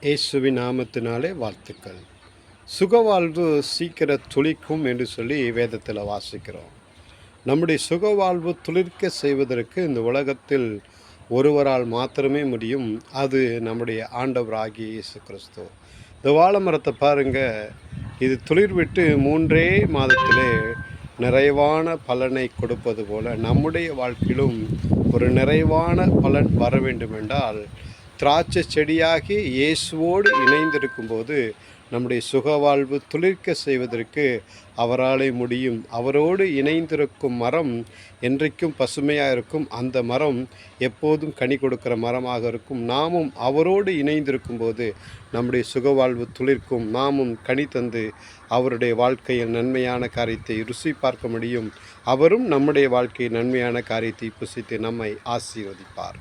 இயேசுவின் நாமத்தினாலே வாழ்த்துக்கள். சுகவாழ்வு சீக்கிர துளிக்கும் என்று சொல்லி வேதத்தில் வாசிக்கிறோம். நம்முடைய சுகவாழ்வு துளிர்க்க செய்வதற்கு இந்த உலகத்தில் ஒருவரால் மாத்திரமே முடியும். அது நம்முடைய ஆண்டவராகிய இயேசு கிறிஸ்து. இந்த வாழை மரத்தை பாருங்கள், இது துளிர் விட்டு 3 மாதத்திலே நிறைவான பலனை கொடுப்பது போல நம்முடைய வாழ்க்கையிலும் ஒரு நிறைவான பலன் வர வேண்டுமென்றால் திராட்சை செடியாகி இயேசுவோடு இணைந்திருக்கும்போது நம்முடைய சுகவாழ்வு துளிர்க்க செய்வதற்கு அவராலே முடியும். அவரோடு இணைந்திருக்கும் மரம் என்றைக்கும் பசுமையாக இருக்கும். அந்த மரம் எப்போதும் கனி கொடுக்கிற மரமாக இருக்கும். நாமும் அவரோடு இணைந்திருக்கும் போது நம்முடைய சுகவாழ்வு துளிர்க்கும். நாமும் கனி தந்து அவருடைய வாழ்க்கையில் நன்மையான காரியத்தை ருசி பார்க்க முடியும். அவரும் நம்முடைய வாழ்க்கையில் நன்மையான காரியத்தை புசித்து நம்மை ஆசீர்வதிப்பார்.